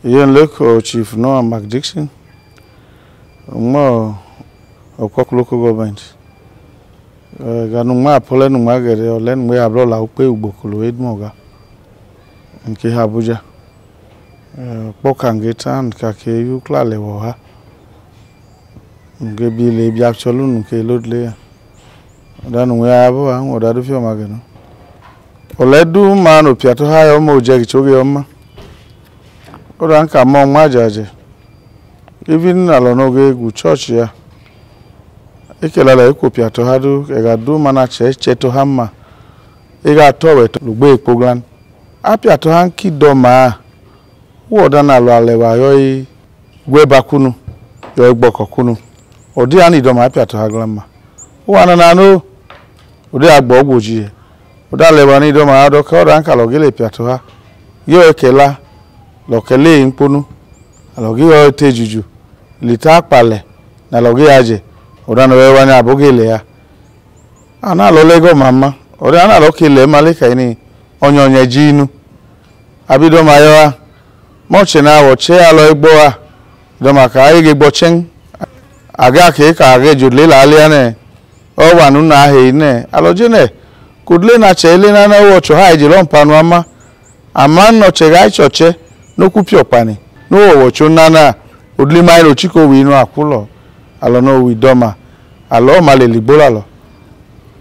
Yen local Chief Noah McDixon, more of local government. Ganuma Polen Magere or Len we have roll out pay Bokulu Edmoga in Kihabuja. Pokangetan Kake Yukla Lewoha. Gebi Lebi Absolun K. Ludley. Then we have one or that of your magano. Oledu man of Piato High Omo Jagichogioma. Oranka among my judge. Even Alonoge good church here. Ekelala eko Piato Hadu, Egadu Manache, Cheto Hamma. Ega Towe to Lube Poglan. Apiato Hanki Doma. Wodana Lalewa Yoi Webakunu, Yoi Bokokunu. Odiani Doma Piato Haglama. Wanano Ode Agboguji. Odalewani Doma Adoka, Oranka Logele Piato Ha. Yo Ekela. Lokele imponu alogi o tejuju lita pale na logi aje odana wewa ni abogele ya ana lo lego mama odana lo kile malika ini onyonye jinu abido mayoa moche na woche alo igbo a do maka ige gbochen aga ke ka age judle la ale ane o wanu na he ne aloje ne kudle na chele na na wocho ha ije lo mpanu ama no chega choche no kupi opani no wocho nana odli mailo chiko wi no akulo alo no wi doma alo male ligbola lo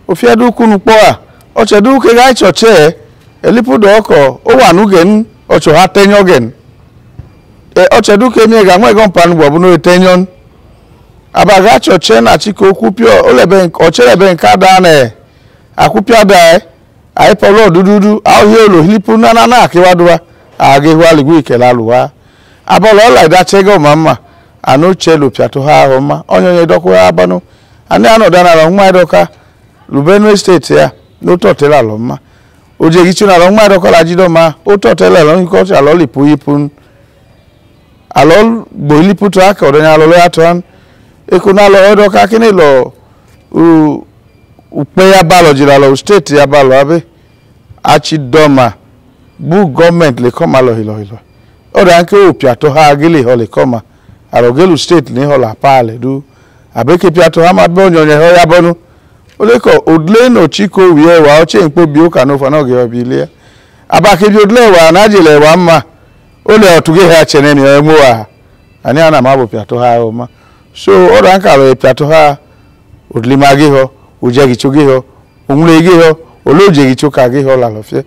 ofiadu kunu po a ochedu ke ga choche elipudo oko o wanu gen ocho ha tenyo gen ochedu ke mi ga nwe gon panu bobu no tenyon abaga choche na chiko kupi olebe ochelebe nkada na akupi ada ai polo dududu ahio hilipu nana na akiwaduwa age wali gwike laluwa abolo like that chego mama anu chelo Piato ha homa onyonye doko abanu ani anodana lo nwa doka Benue state ya no totela lo ma oje gichu na lo nwa doka la jidoma o totela lo nko cha lo lipu yipun alol boilipu to aka odonya lo atan ekuna lo doka kini lo upe ya balo jira lo state ya balo abe achi doma bu government le koma lo hilo ora anke o Piato ha gele ho le koma arogelu state ni ho la pale du abeke Piato ha ma be onyonye ho ya bonu ole ko odle no chiko wie wa o che npo bi o ka no fa na oge obi ile abake bi odle wa na jele wa mma ole otuge ha chene ni emu a ani ana ma bo Piato ha o ma so ora anka lo Piato ha odle magi ho ojegi chogi ho onwule gi ho oloje gi choka gi ho la lo fie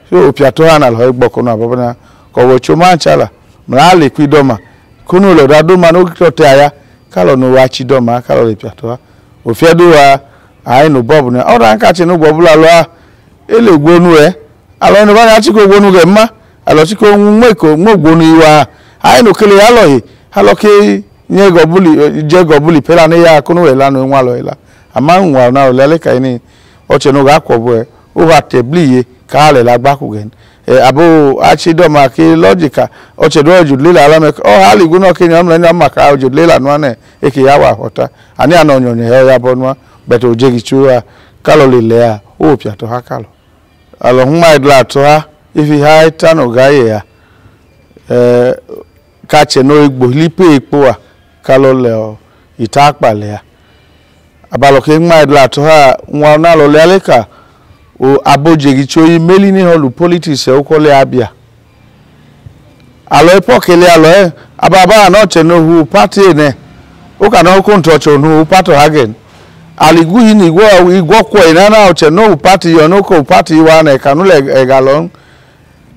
so Piato ha na lo igboko no abobona ko wo choma chala mrale kwidoma kunu lo dadu ma no kitote aya kalo no wachi doma kalo le Piato ha ofiedu wa ai no bobu na ora anka che no bobu la lo a ele gbonu alo no ba ya chi ko gbonu ge ma alo chi ko nwe ko mo gbonu iwa ai no kele ya lo yi alo ke nye gobuli je gobuli pela ne ya kunu we la no nwa lo ila ama nwa na o lele ka ni o che no ga kwobo o ha tebliye ka le la gba ku gen abo achi doma ke logica o che do judlela ala me o hali guno ke nyam na maka o judlela no na eke ya wa hota ani anonyo ne ya bonwa beto jegi chua kalo lelea o Piato ha kalo alo huma idla to ha ifi ha tano gaye ya ka che no igbo lipe epo a kalo le o itakpa le ya abalo ke huma idla to ha nwa na lo le aleka o abojegi choyi meli ni holu politics e okole abia alo epokele alo ababa na che no hu party ne o ka no control no party hagen aliguhi ni igwo kwa ina na che no party yo no ko party wa na ka no le egalon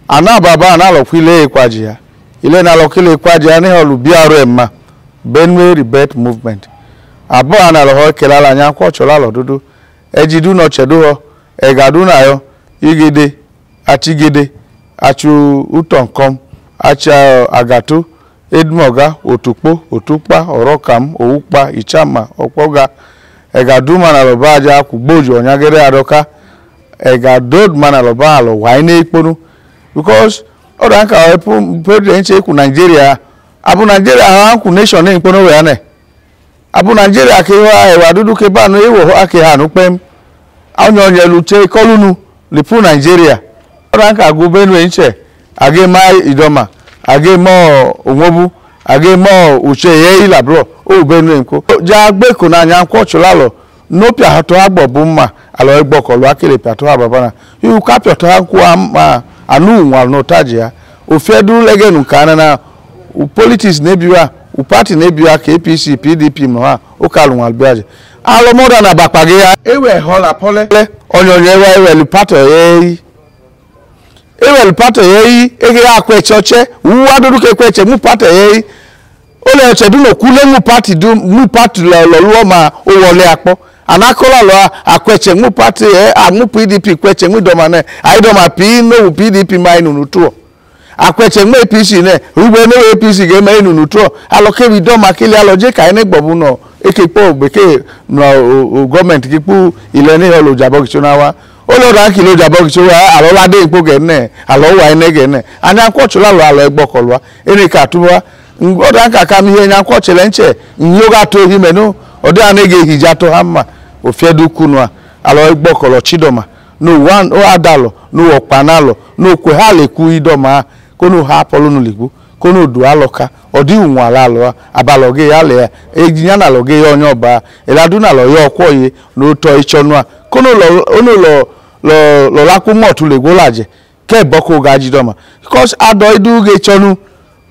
ana baba na lo kwile kwaji ya ile na lo kile kwaji ya ni holu biarema Benue Rebirth Movement abo ana lo ho kelala nya kwa chola lo dudu ejidu no chedo ho egadu na yo igede atigede achu utonkom acha agatu edmoga otukpo otukpa orokam owupa ichama opoga egadu mana lo baja kugboju onyagere adoka egadod mana lo ba lo waine ikponu because oranka president eku Nigeria abu Nigeria ha ku nation ne ikponu we ane abu Nigeria ke wa ewa dudu ke ba no ewo ake ha no pem onyonye lute kolunu lipu Nigeria oranka go Benue nche age mai idoma age mo onwobu age mo uche ye ila bro o benu enko ja gbe ko na nya nko chulalo no pia hato agbobu mma alo egbokolu akele pia to ababana yu ka pia to anku ama anu nwa no tajia ofedu legenu kana na politics na biwa party na biwa KPC PDP mo ha o kalun albiaje alo moda na bakpage ya ewe hola pole onyonye ewe lupato ye ewe lupato ye ege akwe choche uwa dudu ke kweche mu pato ye ole oche du no kule mu party lo luo ma o wole apo anakola lo akweche mu party mu PDP kweche mu domane ai doma pi no PDP mai nunu tuo akweche mu APC ne ugbe no APC ge mai nunu tuo aloke bi doma kile aloje kai ne gbobu no ekepo gbeke no government kipu ile ni holo jabo kichonawa olo da kilo jabo kichowa alola de ipo ge ne alo wa ene ge ne anya kwochula lo alo egbokolwa ene ka tuwa ngoda nka ka mi ihe nya kwochele nche nyoga to hime no ode anege hija to hamma ofiedu kunwa alo egbokolo chidoma no one o adalo no opanalo no kwe ha le ku idoma kono ha polo no ligu kono du aloka odi unwa alalo abaloge ya le ejinya na loge ya onyoba eladu na lo yo kwoye no to ichonwa kono lo laku motu le golaje ke boko gaji doma because ado idu ge chonu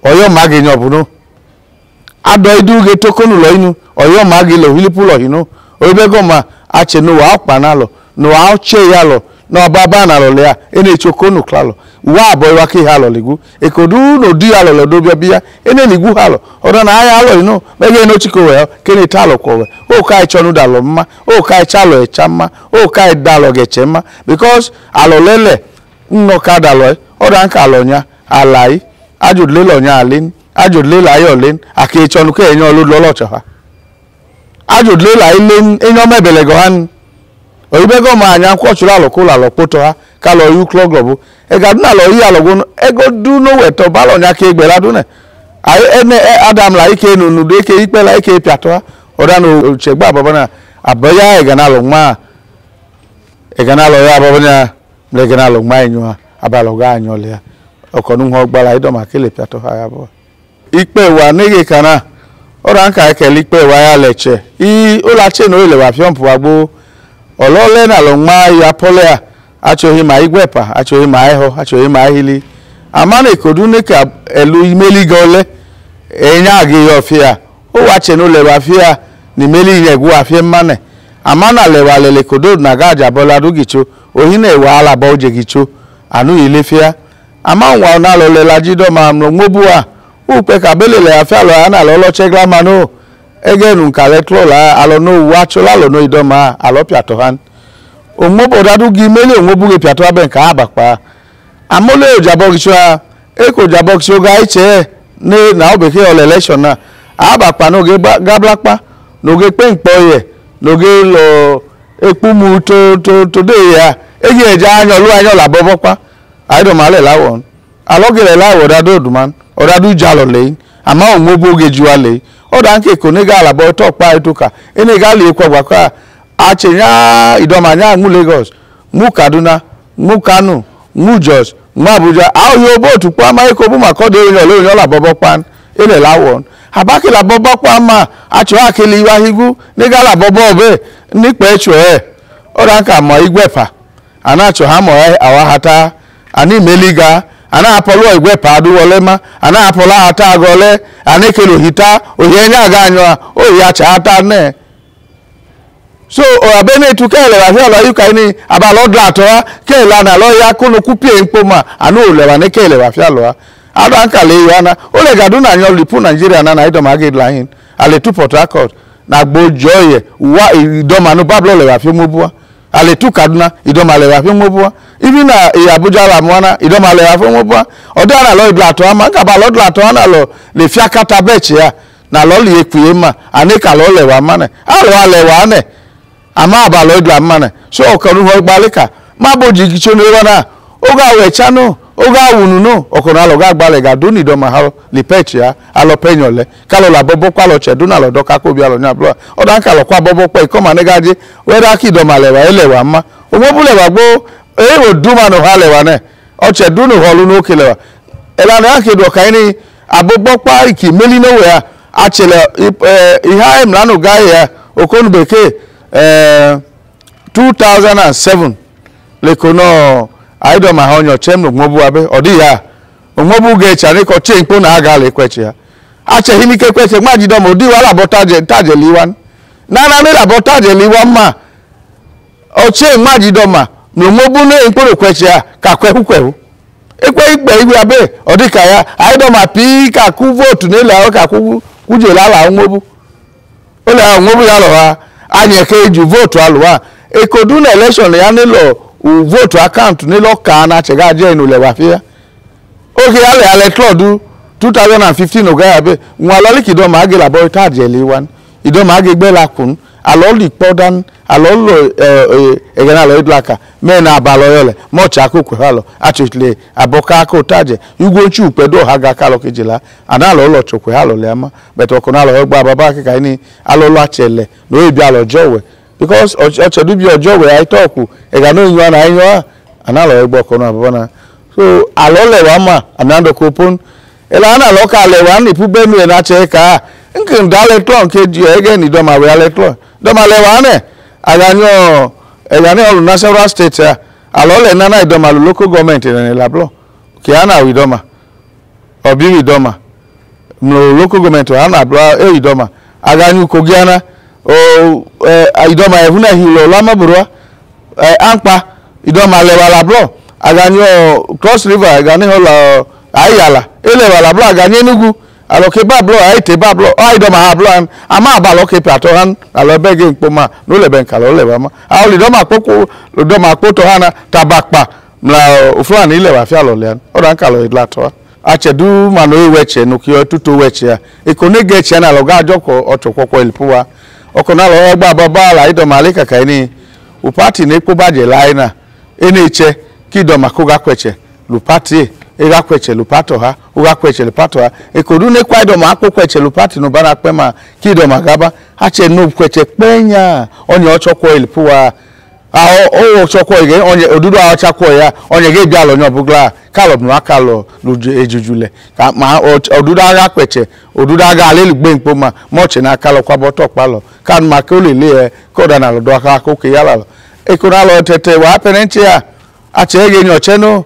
oyo mage nyobuno ado idu ge tokonu lo inu oyo mage lo hilipu lo inu obego ma ache no wa panalo no wa che ya lo no baba na lo le ene chokonu klalo wa boy wa ki halo ligu ekodu no di halo lo do bia ene ligu halo odo na aya halo inu mege no chiko we kene talo ko we o kai chonu dalo mma o kai chalo e chama o kai dalo ge chema because alo lele nno ka dalo odo anka alo nya alai ajudle lo nya alin ajudle la yo len ake chonu ke enyo lo lo choha ajudle la ilen enyo mebele go han oyibego ma anya kwọchura lo kola lo poto ha ka lo yu club globo e ga na lo yi alogo ego du no weto ba lo nya ke gbera du ne ai ene adam la ike nunu de ke ipe la ike piato ha oda no chegba baba na abaya e ga na lo ma e ga na lo ya baba na le ga na lo ma enyo ha abalo ga anyo le okonu ho gbara ido ma kele piato ha ya bo ipe wa nege kana ora nka ke ipe wa ya leche I ola che no ile wa fiompu agbo olole na lo ma ya polea achohi ma igwepa achohi ma eho achohi ma hili amana ikodu ne ka elu imeli gole enya age yo fia o wa che no le wa fia ni meli ye gu afie mane amana le wa lele kodo na gaja bola du gicho ohine wa ala ba oje gicho anu ile fia ama wa na lo le lajido ma mobu a upe ka bele le afia lo ana lo lo chegla mano egenu nkale trola alo no wachola lo no idoma alo piato han omobo dadu gi mele omobu ge piato aben ka abakpa amole ojabo gichwa eko jabo gicho ga iche ne na obeke ole election na abakpa no ge gablakpa no ge penpo ye no ge lo epumu to de ya egi eja anyo la bobokpa aido male lawon alo ge lawo dadu duman odadu jalo le ama omobu ge juale oda nke konega ala bo to pa ituka ene ga le kwa kwa achenya idomanya mu Lagos mu Kaduna mu Kano mu Jos mu Abuja ayo bo tu pa ma iko bu makode lo la bobo pan ele lawon abaki la bobo pa ma acho akili wa higu nega la bobo be ni pe echo oda nka mo igwepa anacho ha mo awahata ani meliga ana apolo igwepa adu wolema ana apola hata agole anekelo hita oyenya aga anyo o ya cha ata ne so o abene tukele wa helo yuka ni abalo glato kele na lo ya kunu kupie nkpoma anu ole wa ne kele wa fialo ada nkale yana ole gadu na anyo lipu Nigeria na ido ma gate line ale tu Port Harcourt na gbojoye wa ido manu bablo le wa fi mobua ale tu Kaduna ido ma le wa fi mobua ibi na Abuja la mwana ido ma le wa fi mobua oda na lo glato ama nka ba lo glato na lo le fi akata beche ya na lo le epuye ma aneka lo le wa mane alo ale wa ne ama abalo gla mane so okonu ho gbaleka ma boji gicho no na oga we chanu oga wunu no okonu alo ga gbale ga do ni do ma ha le peche ya alo penyole kalo la bobo kwa lo chedu na lo doka ko bi alo nya blo oda nka lo kwa bobo pe ko ma ne gaje we da ki do ma le wa ele wa ma o mo bule wa gbo e wo du ma no ha le wa ne o chedu no ho lu no kele wa elana yake do kaini abobokpa iki meli no we achele iha emlano guy ya okonu beke 2007 lekono aido ma honyo chemno gmobu abe odi ya ogmobu ge chani ko chenpo na aga le kweche ya ache hini ke kweche maji do mo di wala botaje taje liwan na me la botaje liwan ma oche maji do ma ogmobu ne imporo kweche ya ka kwehu ekwe igbe igwe abe odi ka ya aido ma pi ka ku vote ne la ka ku kuje la ogmobu ole ogmobu ya lo ha anye ke ju vote alwa ekodu na election ya nilo vote account nilo ka na chega je inu le wa fia oke ale cloud 2015 ogaya be nwa loli kido ma age labo taje liwan ido ma age gbe lakun aloli podan alolo egena lo idlaka me na abalo yole mo cha kokwe halo actually aboka ko taje yugo chu pedo haga kalo kejila ana lo chokwe halo le ama but okona lo gba baba ke kai alolo achele no ebi alo jowe because ochedu bi ojowe ai talk egana yin na yin ana lo gbo okona baba na so alole wa ma anando kopon ela na loka le wa ni pu benu na cheka nkin dale klon ke di ege ni do ma we ale klon do ma le wa ne aganyo olu national state alole na do ma local government ni lablo ki ana wi do ma obi wi do ma no local government ana bro e do ma aganyu ko giana o ido ma ehuna hilo la maburo anpa ido ma le wa lablo aganyo cross river agani hola ayala ele wala blo agani enugu aloke bablo aite bablo aido ma hablo ama abaloke pato han alobege nkpoma no le benka lo le ma awli do ma poku do ma poto hana tabakpa mla ofran ile wa fia lo le o dan ka lo idlato achedu ma no weche no ki otuto weche ya ekonege che na lo ga joko otokoko ilpuwa okona lo gba baba la ido malika kaini upati ne ko baje laina eneche kido makoga kweche lupati ega kweche lupato ha uga kweche lupato ha ekodu ne kwaido ma akpo kweche lupati no bana pema kido magaba hache no kweche penya onye ochokwo ilpuwa o ochokwo ige onye odudu a ochakwo ya onye ge bia lo nyo bugla kalo nu akalo luje ejujule ka ma odudu aga kweche odudu aga alelugbe nkpoma moche na akalo kwa boto palo kan ma ko lele ko da na lo do aka ko ke yala ekona lo tete wa penenche ya achege nyo cheno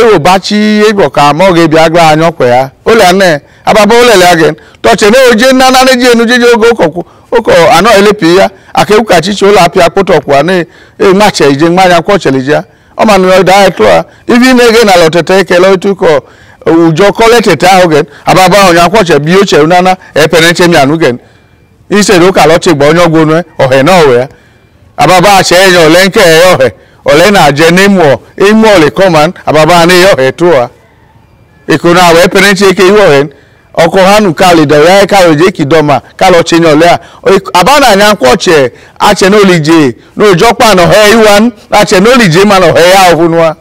ewo bachi ego ka mo ge bia gba anyo kwe ya ole ne ababa ole le again to che ne oje na na je enu jeje ogo kokku oko ano elepi ya akewu ka chichi ole apia poto kwa ne mache ije mmanya kwa chelija o ma no da eklo ivi ne ge na lo tete ke lo tuko ujo collect ta again ababa onya kwa che bi o che na penenche mi anu gen ise ro ka lo che gbo onyo gbonu ohe na owe ababa che yo lenke ohe ole na je nemo imo le command ababa ni yo etua ikuna we penenche ke yo hen oko hanu kali da ya ka oje kidoma ka lo chenye ole abana anya nkwoche ache no lije no jopa no he iwan ache no lije ma no he ya ohunwa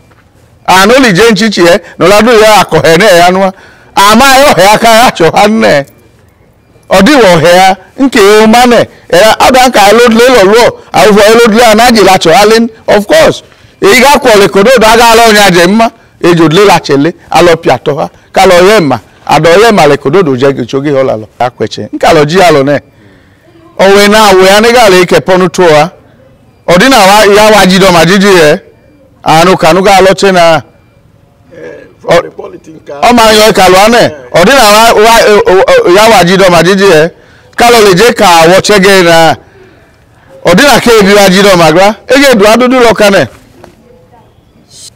no lije nchichi no ladu ya akohe ne ya nwa ama yo he aka ya cho hanne odiwo he nke o mane adan ka load le lo awu load le anaji la cho halen of course iga kwole kodo daga lo nya je mma ejodle la chele alo piato ha ka lo yema ado yema le kodo do je choge hola lo akweche nka lo ji alo ne owe na we aniga le ke ponu to ha odina wa ya waji do majiji anu kanu ga lo chena from the political o ma yo ka lo ane odina wa ya waji do majiji ka lo le je ka wo chege na odina ke bi waji do magra ege du adudu lo kane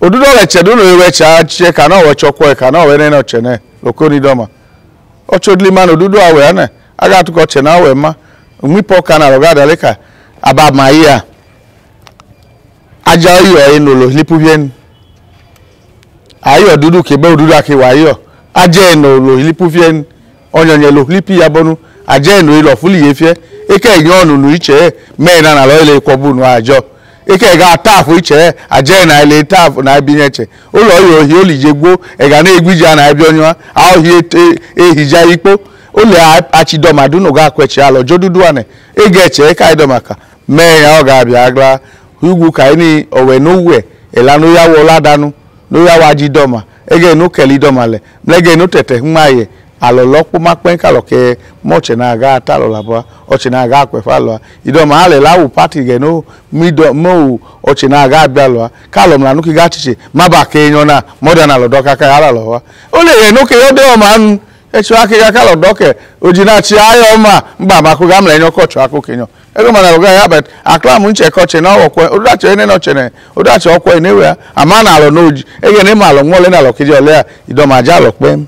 odudo le chedu no we cha che kana we chokwo kana we ne no chene okoni doma ochodli man odudo awe ane aga tuko chena we ma mipo kana ro ga daleka aba maia aja yo eno lo lipu bien ayo dudu ke be odudo ake wa yo aja eno lo lipu bien onyonye lo lipi ya bonu aja eno lo fuli yefie eke yan nu iche me na lo ile ko bunu ajo ike ga tafu iche aje na ile tafu na binyeche ulo yo hi olijegbo e ga na egwija na abi onwa a ohi ehija ipo ole achidoma no ga kweche alo jodudu ane egeche ka idomaka me ya o ga bia agla ugwu ka ni owe no we elanu ya wo ladanu no ya wajidoma ege no keli domale mlege no tete hmaye alolopo mapen kaloke moche na aga talo labo oche na aga kwefalo idoma ale lawu party ge no mido mo oche na aga bialo kalom la nuki gachiche mabake enyo na modern alodoka ka ala lo ole ye no ke yode o man echu ake ya kalo doke ojina chi ayo ma mba maku gamle enyo kocho akokenyo ego mana loga ya bet akla mu nche koche na okwe odacho ene no chene odacho okwe newe amana alo noji ege ne malo ngole na lo kije ole idoma jalo pem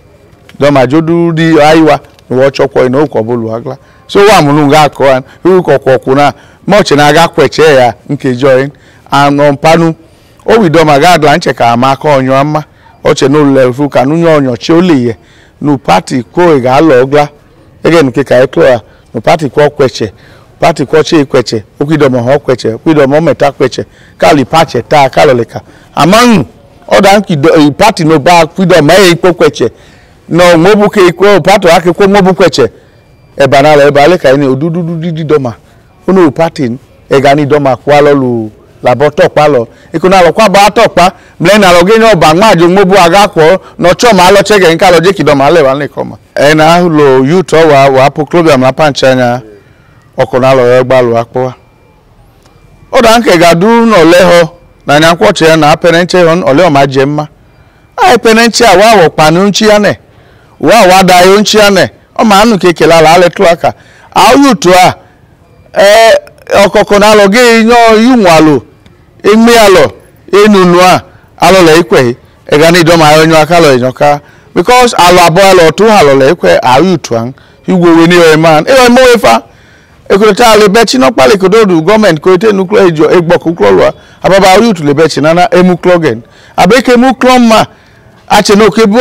idoma jodu di aiwa no chokwo ina okobolu agla so wa munu ga ko an uko kokuna moche na aga kweche ya nke join anon panu o widoma ga adla nche ka amaka onyo amma oche no lefu ka nu onyo chi oliye no party ko ga lo ogla ege nke ka eklo no party ko kweche party ko che kweche okwidomo ho kweche okwidomo meta kweche kali pache ta kaloleka amanu oda nki party no ba kwidomo e ipo kweche no mobuke iko party ake ko mobukweche e banala e bale ka ni odududu didoma ono party e ga ni doma kwa lolu laboto palo ikuna lo kwa ba topa mle na lo genyo ba majo mobu aga ko no choma lo chege nka lo je kidoma le wa ni koma e na lo youth wa program na panchanya okona lo egba lo apo o dan ke ga du no leho na nya kwoche na apenenche hon ole o ma je mma ai penenche wa wo panu nchi ane wa da yo nchi ane o ma anu ke kela la le tuaka a youth okokona lo ge yan yunwalo emi alo enunu alo le ikwe e ga ni do ma yanyu akalo enyoka because alo abo alo tu alo le ikwe a youth an igwo we ni o man e mo efa ekurota le bechi no pale kododu government ko ite nuclear ejo egboku klolo ababa youth le bechi nana emu klogen abeke mu kloma ache no ke bo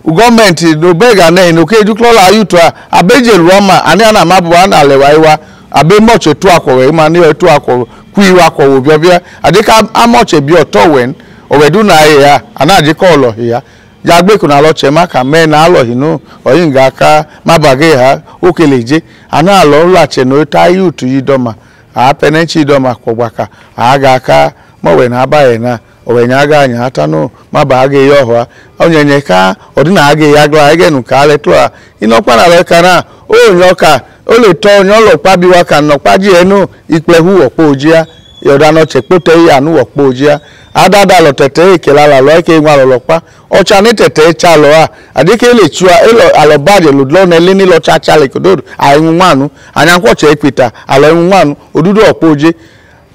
government do bega na no ke ju klolo youth abeje ruama ani ana mabu ana lewa iwa abe moche tu akowe ma ni tu akowe kuiwa akowe biobia adika amoche bi otowen owedu na ya anaje kolo ya jagbe kuna lo chema ka me na alo hinu oyinga aka mabage ha okeleje ana alo lache no ta youth yidoma a penenchi yidoma kwgbaka aga aka mowe na abaye na owenya aga anya ata no mabage yo ho onyenye ka odina aga ya gla agenu ka le tlo inokwa na le kana o nyoka o le to nyo lo pa bi wa kan no pa ji enu iplehu opo ojia yoda no chepote ya nu opo ojia adada lo tete ikelala lo ke nwa lo pa ocha ni tete cha lo a adike le chua elo alobaje lo lo na leni lo cha cha le kododo ayun nwanu anyankwo che epita alo nwanu odudu opo oje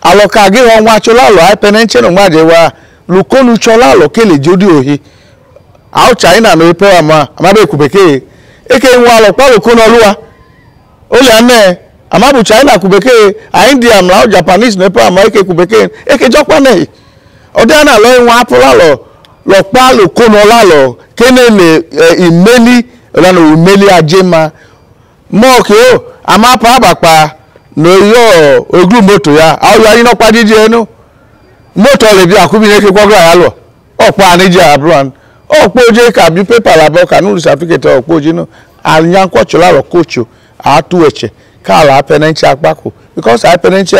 alo ka ge won wa chola lo ai penenche no maje wa lukonu chola lo kele jodi ohi a China no epe ama amabe kubeke eke nwa lo pa lukonu oluwa ole ane amabu China kubeke a India mla Japanese no epe ama eke kubeke eke jokwa nei odana lo nwa apula lo pa lukonu ola lo kenele imeli lana imeli ajema mo ke o ama pa abapa no yo ogru moto ya ayo ayin no pa jiji enu moto le bi akubi ne ke kwogra ya lo opo anije abroad opo je ka bi paper la bo kanu certificate opo je no anyan ko chola ro kocho atu eche ka la penenchi apako because I penenchi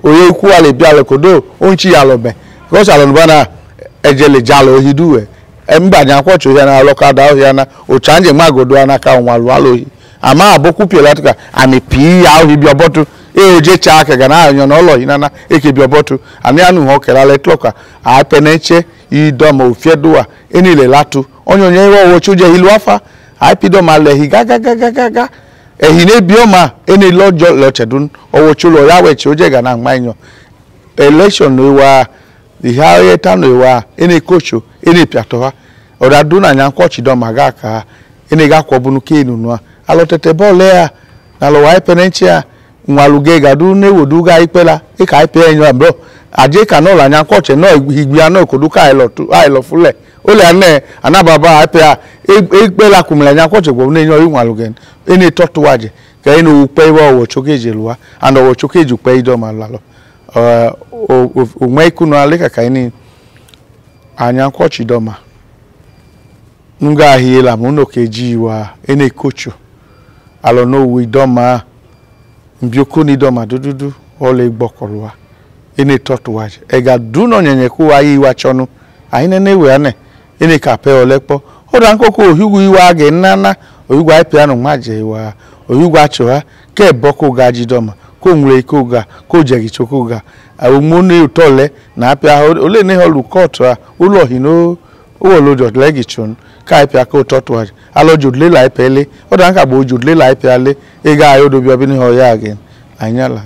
oye ku ale bi ale kodo onchi ya lo be because alo bana ejele jalo hidu emba nyan ko cho ya na lo ka da ya na o chanje magodo anaka onwa lo alo ama aboku pielatika ami pi ya ohi bi obotu oje cha ka na anyo no lo hinana eke bi obotu ani anu ho kera le clock a peneche idoma ofiedoa enile latu onyo nye wo chuje hilu afa a pido male hi gaga ehine bioma eni lojo lochedun owo chulo yawe chi oje ga na manyo election no wa the higher no wa eni kocho eni piatoha odaduna nyanko chidoma ga ka eni ga kwobunu kenu no alotete bole a na lo wa penenchia nwaluge gadu ne woduga ipela e ka ipe enyo bro aje ka no la nyanko che no igbia no koduka ai lo fule ole ane anababa ipe a ipela kumla nyanko che gwo ne enyo nwaluge eni totu waje ka eni upe wo chokeje luwa and wo chokeju pe ido malalo o maiku aleka ka eni anyanko chidoma nga hiela muno keji wa eni kocho alo no we doma mbioku ni doma dududu ole gbokorwa eni totu waje ega du no nyenye ku ayi wa chonu ayine ne we ane ene ka pe olepo oda nkoko ohigu iwa ge nana ohigu ipia no maje iwa ohigu achoha ke boko gaji doma ko nwure ko ga ko jegi choko ga awumuni utole na apia ole ne holu kotra ulo hino o lo jot legi chun ka ipia ko totwa alo jodle la ipele oda nka bo jodle la ipia le e ga ayo do bi obi ni ho ya again anyala